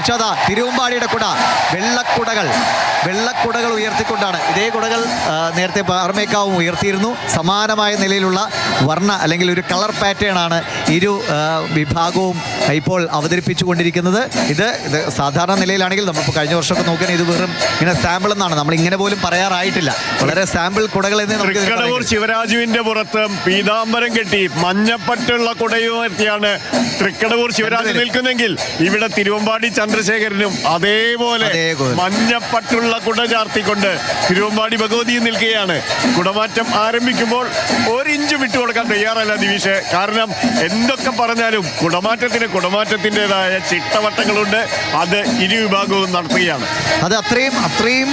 പക്ഷേ തിരുവമ്പാടിയുടെ കുട വെള്ളക്കുടകൾ ഉയർത്തിക്കൊണ്ടാണ്. ഇതേ കുടകൾ നേരത്തെ പാറമേക്കാവും ഉയർത്തിയിരുന്നു. സമാനമായ നിലയിലുള്ള വർണ്ണ അല്ലെങ്കിൽ ഒരു കളർ പാറ്റേൺ ആണ് ഇരു വിഭാഗവും ഇപ്പോൾ അവതരിപ്പിച്ചുകൊണ്ടിരിക്കുന്നത്. ഇത് സാധാരണ നിലയിലാണെങ്കിൽ നമ്മളിപ്പോൾ കഴിഞ്ഞ വർഷമൊക്കെ നോക്കുകയാണെങ്കിൽ ഇത് വെറും ഇങ്ങനെ സാമ്പിൾ എന്നാണ്, നമ്മൾ ഇങ്ങനെ പോലും പറയാറായിട്ടില്ല. വളരെ സാമ്പിൾ കുടകൾ എന്ന് തൃക്കടവൂർ ശിവരാജുവിന്റെ പുറത്ത് പീതാംബരം കെട്ടി മഞ്ഞപ്പട്ടുള്ള കുടയുയർത്തിയാണ് തൃക്കടവൂർ ശിവരാജു നിൽക്കുന്നെങ്കിൽ ഇവിടെ തിരുവമ്പാടി ചന്ദ്രശേഖരനും അതേപോലെ മഞ്ഞപ്പട്ടുള്ള കുട ചാർത്തിക്കൊണ്ട് തിരുവമ്പാടി ഭഗവതിയും നിൽക്കുകയാണ്. കുടമാറ്റം ആരംഭിക്കുമ്പോൾ ഒരിഞ്ച് വിട്ടുകൊടുക്കാൻ തയ്യാറല്ല ദിവിഷ്. കാരണം എന്തൊക്കെ പറഞ്ഞാലും കുടമാറ്റത്തിൻ്റെതായ ചിട്ടവട്ടങ്ങളുണ്ട്. അത് ഇരു വിഭാഗവും നടത്തുകയാണ്. അത് അത്രയും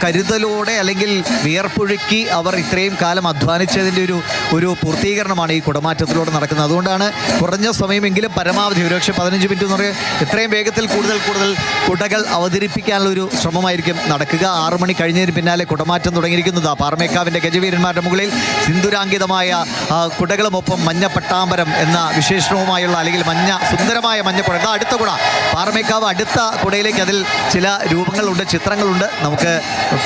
കരുതലോടെ അല്ലെങ്കിൽ വിയർപ്പൊഴുക്കി അവർ ഇത്രയും കാലം അധ്വാനിച്ചതിൻ്റെ ഒരു പൂർത്തീകരണമാണ് ഈ കുടമാറ്റത്തിലൂടെ നടക്കുന്നത്. അതുകൊണ്ടാണ് കുറഞ്ഞ സമയമെങ്കിലും പരമാവധി ഒരുപക്ഷെ 15 മിനിറ്റ് എന്ന് പറയുന്നത് എത്രയും വേഗത്തിൽ കൂടുതൽ കുടകൾ അവതരിപ്പിക്കാനുള്ള ഒരു ശ്രമമായിരിക്കും നടക്കുക. 6 മണി കഴിഞ്ഞതിന് പിന്നാലെ കുടമാറ്റം തുടങ്ങിയിരിക്കുന്നത് പാറമേക്കാവിൻ്റെ ഗജവീരന്മാരുടെ മുകളിൽ സിന്ദൂരാങ്കിതമായ കുടകളുമൊപ്പം മഞ്ഞ പട്ടാമ്പരം എന്ന വിശേഷണവുമായുള്ള അല്ലെങ്കിൽ സുന്ദരമായ മഞ്ഞക്കുട. അടുത്ത കുട പാറമേക്കാവ് അടുത്ത കുടയിലേക്ക്. അതിൽ ചില രൂപങ്ങളുണ്ട്, ചിത്രങ്ങളുണ്ട്. നമുക്ക്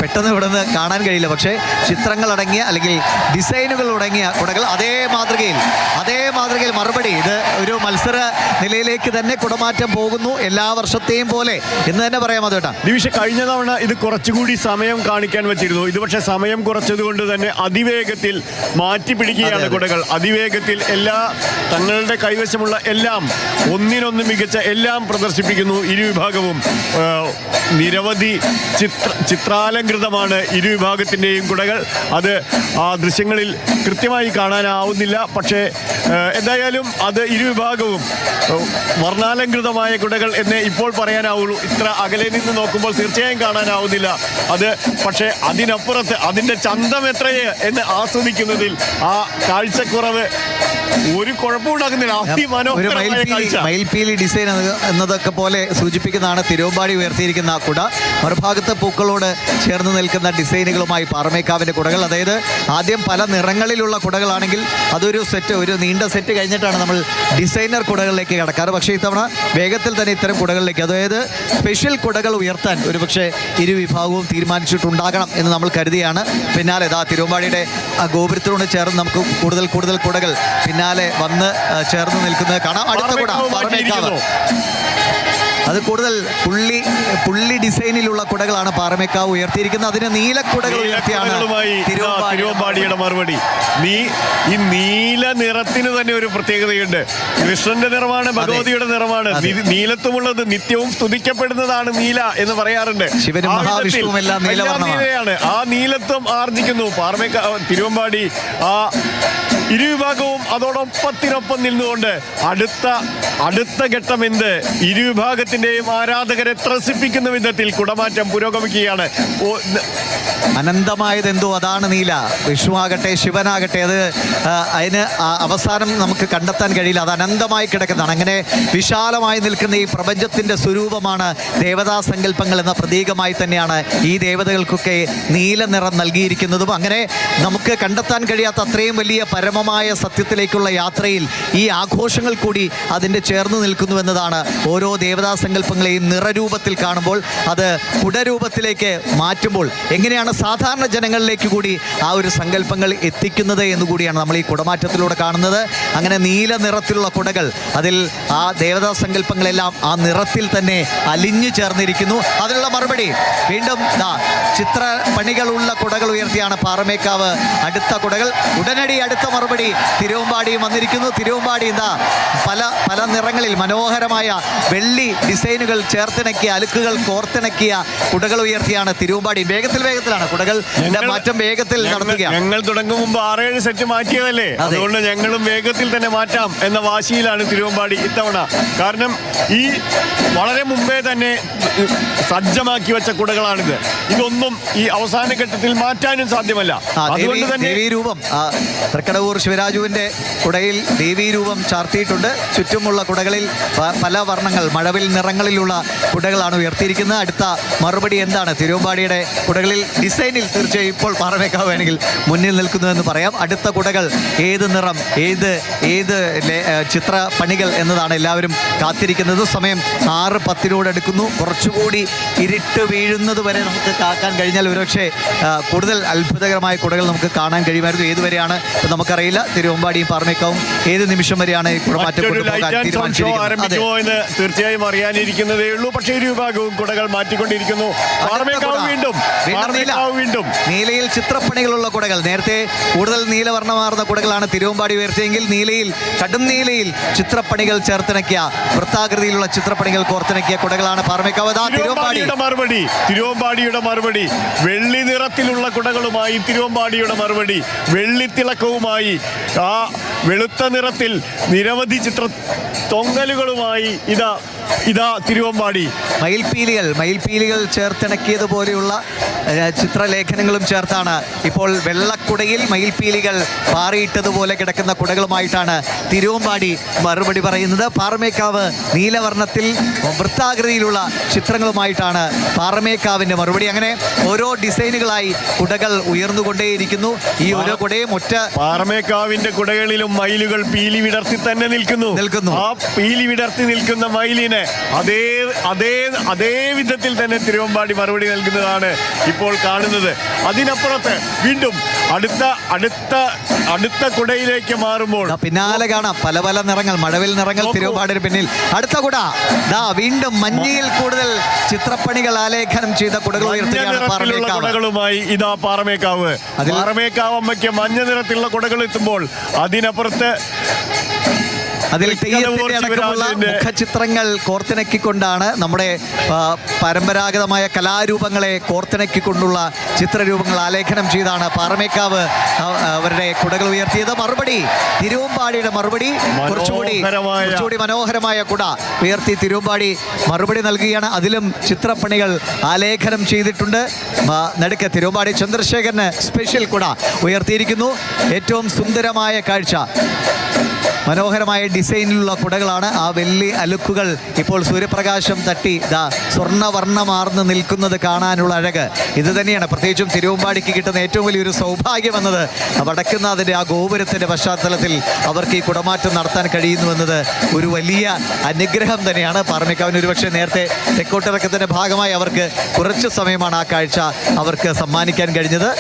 പെട്ടെന്ന് ഇവിടെ നിന്ന് കാണാൻ കഴിയില്ല. പക്ഷേ ചിത്രങ്ങളടങ്ങിയ അല്ലെങ്കിൽ ഡിസൈനുകൾ അടങ്ങിയ കുടകൾ അതേ മാതൃകയിൽ മറുപടി. ഇത് ഒരു മത്സര നിലയിലേക്ക് തന്നെ കുടമാറ്റം പോകുന്നു, എല്ലാ വർഷത്തെയും പോലെ എന്ന് തന്നെ പറയാം. അതേട്ടാ ദിവിഷ, കഴിഞ്ഞ തവണ ഇത് കുറച്ചുകൂടി സമയം കാണിക്കാൻ വെച്ചിരുന്നു. ഇത് പക്ഷേ സമയം കുറച്ചതുകൊണ്ട് തന്നെ അതിവേഗത്തിൽ മാറ്റി പിടിക്കുകയാണ് കുടകൾ. അതിവേഗത്തിൽ തങ്ങളുടെ കൈവശമുള്ള എല്ലാം ഒന്നിനൊന്ന് മികച്ച എല്ലാം പ്രദർശിപ്പിക്കുന്നു ഇരു വിഭാഗവും. നിരവധി ചിത്രാലങ്കൃതമാണ് ഇരു വിഭാഗത്തിൻ്റെയും കുടകൾ. അത് ആ ദൃശ്യങ്ങളിൽ കൃത്യമായി കാണാനാവുന്നില്ല. പക്ഷേ എന്തായാലും അത് ഇരു വിഭാഗവും വർണ്ണാലങ്കൃതമായ കുടകൾ എന്ന് ഇപ്പോൾ പറയാനാവുള്ളൂ. ഇത്ര അകലെ നിന്ന് നോക്കുമ്പോൾ തീർച്ചയായും കാണാനാവുന്നില്ല അത്. പക്ഷേ അതിനപ്പുറത്ത് അതിൻ്റെ ചന്തം എത്രയേ എന്ന് ആസ്വദിക്കുന്നതിൽ ആ കാഴ്ചക്കുറവ് ഒരു കുഴപ്പമുണ്ടാക്കുന്നില്ല. അതിമനോഹരമായ കാഴ്ച. മയിൽപീലി ഡിസൈൻ എന്നതൊക്കെ പോലെ സൂചിപ്പിക്കുന്നതാണ് തിരുവമ്പാടി ഉയർത്തിയിരിക്കുന്ന കുട. മറുഭാഗത്ത് പൂക്കളോട് ചേർന്ന് നിൽക്കുന്ന ഡിസൈനുകളുമായി പാറമേക്കാവിൻ്റെ കുടകൾ. അതായത് ആദ്യം പല നിറങ്ങളിലുള്ള കുടകളാണെങ്കിൽ അതൊരു നീണ്ട സെറ്റ് കഴിഞ്ഞിട്ടാണ് നമ്മൾ ഡിസൈനർ കുടകളിലേക്ക് കടക്കാറ്. പക്ഷേ ഇത്തവണ വേഗത്തിൽ തന്നെ ഇത്തരം കുടകളിലേക്ക്, അതായത് സ്പെഷ്യൽ കുടകൾ ഉയർത്താൻ ഒരുപക്ഷെ ഇരു വിഭാഗവും തീരുമാനിച്ചിട്ടുണ്ടാകണം എന്ന് നമ്മൾ കരുതിയാണ്. പിന്നാലെ തിരുവമ്പാടിയുടെ ഗോപുരത്തിനോട് ചേർന്ന് നമുക്ക് കൂടുതൽ കുടകൾ പിന്നാലെ വന്ന് ചേർന്ന് നിൽക്കുന്നത് കാണാം. അടുത്ത കുട പാറമേക്കാവ്. അത് കൂടുതൽ പുള്ളി ഡിസൈനിലുള്ള കുടകളാണ് പാറമേക്കാവ് ഉയർത്തിയിരിക്കുന്നത്. അതിന് നീലക്കുടകൾ ഉയർത്തിയാണ് തിരുവമ്പാടിയുടെ മറുപടി. ഈ നീല നിറത്തിന് തന്നെ ഒരു പ്രത്യേകതയുണ്ട്. കൃഷ്ണന്റെ നിറമാണ്, ഭഗവതിയുടെ നിറമാണ്. നീലത്വമുള്ളത് നിത്യവും സ്തുതിക്കപ്പെടുന്നതാണ് നീല എന്ന് പറയാറുണ്ട്. ശിവനും മഹാവിഷ്ണുവും എല്ലാം നീലയാണ്. ആ നീലത്വം ആർജിക്കുന്നു തിരുവമ്പാടി. ആ ഇരുവിഭാഗവും അതോടൊപ്പത്തിനൊപ്പം നിന്നുകൊണ്ട് അടുത്ത ഘട്ടം എന്ത്, ഇരുവിഭാഗത്തിന്റെയും ആരാധകരെ ത്രസിപ്പിക്കുന്ന വിധത്തിൽ കുടമാറ്റം പുരോഗമിക്കുകയാണ്. അനന്തമായതെന്തോ അതാണ് നീല. വിഷ്ണുവാകട്ടെ ശിവനാകട്ടെ അതിന് അവസാനം നമുക്ക് കണ്ടെത്താൻ കഴിയില്ല. അത് അനന്തമായി കിടക്കുന്നതാണ്. അങ്ങനെ വിശാലമായി നിൽക്കുന്ന ഈ പ്രപഞ്ചത്തിൻ്റെ സ്വരൂപമാണ് ദേവതാ സങ്കല്പങ്ങൾ എന്ന പ്രതീകമായി തന്നെയാണ് ഈ ദേവതകൾക്കൊക്കെ നീല നിറം നൽകിയിരിക്കുന്നതും. അങ്ങനെ നമുക്ക് കണ്ടെത്താൻ കഴിയാത്ത അത്രയും വലിയ പരമമായ സത്യത്തിലേക്കുള്ള യാത്രയിൽ ഈ ആഘോഷങ്ങൾ കൂടി അതിൻ്റെ ചേർന്ന് നിൽക്കുന്നുവെന്നതാണ്. ഓരോ ദേവതാ സങ്കല്പങ്ങളെയും നിറരൂപത്തിൽ കാണുമ്പോൾ അത് കുടരൂപത്തിലേക്ക് മാറ്റുമ്പോൾ എങ്ങനെയാണ് സാധാരണ ജനങ്ങളിലേക്ക് കൂടി ആ ഒരു സങ്കല്പങ്ങൾ എത്തിക്കുന്നത് എന്നുകൂടിയാണ് നമ്മൾ ഈ കുടമാറ്റത്തിലൂടെ കാണുന്നത്. അങ്ങനെ നീല നിറത്തിലുള്ള കുടകൾ, അതിൽ ആ ദേവതാ സങ്കല്പങ്ങളെല്ലാം ആ നിറത്തിൽ തന്നെ അലിഞ്ഞു ചേർന്നിരിക്കുന്നു. അതിനുള്ള മറുപടി വീണ്ടും ചിത്രപ്പണികളുള്ള കുടകൾ ഉയർത്തിയാണ് പാറമേക്കാവ് അടുത്ത കുടകൾ. ഉടനടി അടുത്ത മറുപടി തിരുവമ്പാടിയും വന്നിരിക്കുന്നു. തിരുവമ്പാടി പല നിറങ്ങളിൽ മനോഹരമായ വെള്ളി ഡിസൈനുകൾ ചേർത്തിണക്കിയ, അലുക്കുകൾ കോർത്തിണക്കിയ കുടകൾ ഉയർത്തിയാണ് തിരുവമ്പാടി. വേഗത്തിലാണ് കുടകൾ മാറ്റം വേഗത്തിൽ നടത്തുകയാണ്. ഞങ്ങൾ തുടങ്ങും മുമ്പ് 6-7 സെറ്റ് മാറ്റിയതല്ലേ, അതുകൊണ്ട് ഞങ്ങളും വേഗത്തിൽ തന്നെ മാറ്റാം എന്ന വാശിയിലാണ് തിരുവമ്പാടി ഇത്തവണ. കാരണം ഈ വളരെ മുമ്പേ തന്നെ സജ്ജമാക്കി വെച്ച കുടകളാണിത്. ഇതൊന്നും ഈ അവസാന ഘട്ടത്തിൽ മാറ്റാനും സാധ്യമല്ല. അതുകൊണ്ട് തന്നെ ദേവീരൂപം തൃക്കടവൂർ ശിവരാജുവിന്റെ കുടയിൽ ദേവീരൂപം ചാർത്തിയിട്ടുണ്ട്. ചുറ്റുമുള്ള കുടകളിൽ പല വർണ്ണങ്ങൾ, മഴവിൽ നിറങ്ങളിലുള്ള കുടകളാണ് ഉയർത്തിയിരിക്കുന്നത്. അടുത്ത മറുപടി എന്താണ്? തിരുവമ്പാടിയുടെ കുടകളിൽ ഡിസൈനിൽ തീർച്ചയായും ഇപ്പോൾ പാറമേക്കാവ് വേണമെങ്കിൽ മുന്നിൽ നിൽക്കുന്നു എന്ന് പറയാം. അടുത്ത കുടകൾ ഏത് നിറം, ഏത് ചിത്രപ്പണികൾ എന്നതാണ് എല്ലാവരും കാത്തിരിക്കുന്നത്. സമയം 6:10 അടുക്കുന്നു. കുറച്ചുകൂടി ഇരുട്ട് വീഴുന്നത് വരെ നമുക്ക് കാക്കാൻ കഴിഞ്ഞാൽ ഒരുപക്ഷെ കൂടുതൽ അത്ഭുതകരമായ കുടകൾ നമുക്ക് കാണാൻ കഴിയുമായിരുന്നു. ഏതുവരെയാണ് നമുക്കറിയില്ല. തിരുവമ്പാടിയും പാറമേക്കാവും ഏത് നിമിഷം വരെയാണ് ഈ കുടമാറ്റം കൊണ്ടുപോകാൻ തീരുമാനിച്ചിരിക്കുന്നത് എന്ന് തീർച്ചയായും അറിയാനിരിക്കുന്നതേ ഉള്ളൂ. പക്ഷേ ഇരുവിഭാഗവും കുടകൾ മാറ്റിക്കൊണ്ടിരിക്കുന്നു. വീണ്ടും നീലയിൽ ചിത്രപ്പണികളുള്ള കുടകൾ. നേരത്തെ കൂടുതൽ നീലവർണ്ണമാർന്ന കുടകളാണ് തിരുവമ്പാടി ഉയർത്തിയെങ്കിൽ നീലയിൽ, കടും നീലയിൽ ചിത്രപ്പണികൾ ചേർത്തിണക്കിയ, വൃത്താകൃതിയിലുള്ള ചിത്രപ്പണികൾ കോർത്തിണക്കിയ കുടകളാണ് പാറമേക്കാവ്. തിരുവമ്പാടിയുടെ മറുപടി വെള്ളി നിറത്തിലുള്ള കുടകളുമായി തിരുവമ്പാടിയുടെ മറുപടി വെള്ളിത്തിളക്കവുമായി ആ വെളുത്ത നിറത്തിൽ നിരവധി തൊങ്ങലുകളുമായി ഇതാ തിരുവമ്പാടി. മയിൽപീലികൾ ചേർത്തിണക്കിയതുപോലെയുള്ള ചിത്രലേഖനങ്ങളും ചേർത്താണ് ഇപ്പോൾ വെള്ളക്കുടയിൽ മയിൽപീലികൾ പാറിയിട്ടതുപോലെ കിടക്കുന്ന കുടകളുമായിട്ടാണ് തിരുവമ്പാടി മറുപടി പറയുന്നത്. പാറമേക്കാവ് നീലവർണ്ണത്തിൽ വൃത്താകൃതിയിലുള്ള ചിത്രങ്ങളുമായിട്ടാണ് പാറമേക്കാവിൻ്റെ മറുപടി. അങ്ങനെ ഓരോ ഡിസൈനുകളായി കുടകൾ ഉയർന്നുകൊണ്ടേയിരിക്കുന്നു. ഈ ഓരോ കുടയും പാറമേക്കാവിന്റെ കുടകളിലും മയിലുകൾ പീലി വിടർത്തി തന്നെ നിൽക്കുന്നു. ആ പീലി വിടർത്തി നിൽക്കുന്ന മയിലിന് അതേ വിധത്തിൽ തന്നെ തിരുവമ്പാടി മറുപടി നൽകുന്നതാണ് ഇപ്പോൾ കാണുന്നത്. അതിനപ്പുറത്ത് വീണ്ടും അടുത്ത കുടയിലേക്ക് മാറുമ്പോൾ പിന്നാലെ കാണാം പല പല നിറങ്ങൾ, മഴവിൽ നിറങ്ങൾ തിരുവമ്പാടിന് പിന്നിൽ. അടുത്ത കുട വീണ്ടും മഞ്ഞയിൽ കൂടുതൽ ചിത്രപ്പണികൾ ആലേഖനം ചെയ്ത കുടകൾ കുടകളുമായി ഇതാ പാറമേക്കാവ് അമ്മയ്ക്ക് മഞ്ഞ നിറത്തിലുള്ള കുടകൾ എത്തുമ്പോൾ അതിനപ്പുറത്ത് അതിൽ തെയ്യത്തിന്റെ അടക്കമുള്ള മുഖചിത്രങ്ങൾ കോർത്തിണക്കിക്കൊണ്ടാണ് നമ്മുടെ പരമ്പരാഗതമായ കലാരൂപങ്ങളെ കോർത്തിണക്കിക്കൊണ്ടുള്ള ചിത്രരൂപങ്ങൾ ആലേഖനം ചെയ്താണ് പാറമേക്കാവ് അവരുടെ കുടകൾ ഉയർത്തിയത്. മറുപടി തിരുവമ്പാടിയുടെ മറുപടി കുറച്ചുകൂടി മനോഹരമായ കുട ഉയർത്തി തിരുവമ്പാടി മറുപടി നൽകുകയാണ്. അതിലും ചിത്രപ്പണികൾ ആലേഖനം ചെയ്തിട്ടുണ്ട്. നടുക്ക് തിരുവമ്പാടി ചന്ദ്രശേഖരന് സ്പെഷ്യൽ കുട ഉയർത്തിയിരിക്കുന്നു. ഏറ്റവും സുന്ദരമായ കാഴ്ച, മനോഹരമായ ഡിസൈനിലുള്ള കുടകളാണ്. ആ വെള്ളി അലുക്കുകൾ ഇപ്പോൾ സൂര്യപ്രകാശം തട്ടി സ്വർണ്ണവർണ്ണമാർന്ന് നിൽക്കുന്നത് കാണാനുള്ള അഴക് ഇത് തന്നെയാണ്. പ്രത്യേകിച്ചും തിരുവമ്പാടിക്ക് കിട്ടുന്ന ഏറ്റവും വലിയൊരു സൗഭാഗ്യം എന്നത് വടക്കുന്നാഥിൻ്റെ ആ ഗോപുരത്തിൻ്റെ പശ്ചാത്തലത്തിൽ അവർക്ക് ഈ കുടമാറ്റം നടത്താൻ കഴിയുന്നുവെന്നത് ഒരു വലിയ അനുഗ്രഹം തന്നെയാണ്. പാറമേക്കാവിന് ഒരുപക്ഷെ നേരത്തെ തെക്കോട്ടിറക്കത്തിൻ്റെ ഭാഗമായി അവർക്ക് കുറച്ച് സമയമാണ് ആ കാഴ്ച അവർക്ക് സമ്മാനിക്കാൻ കഴിഞ്ഞത്.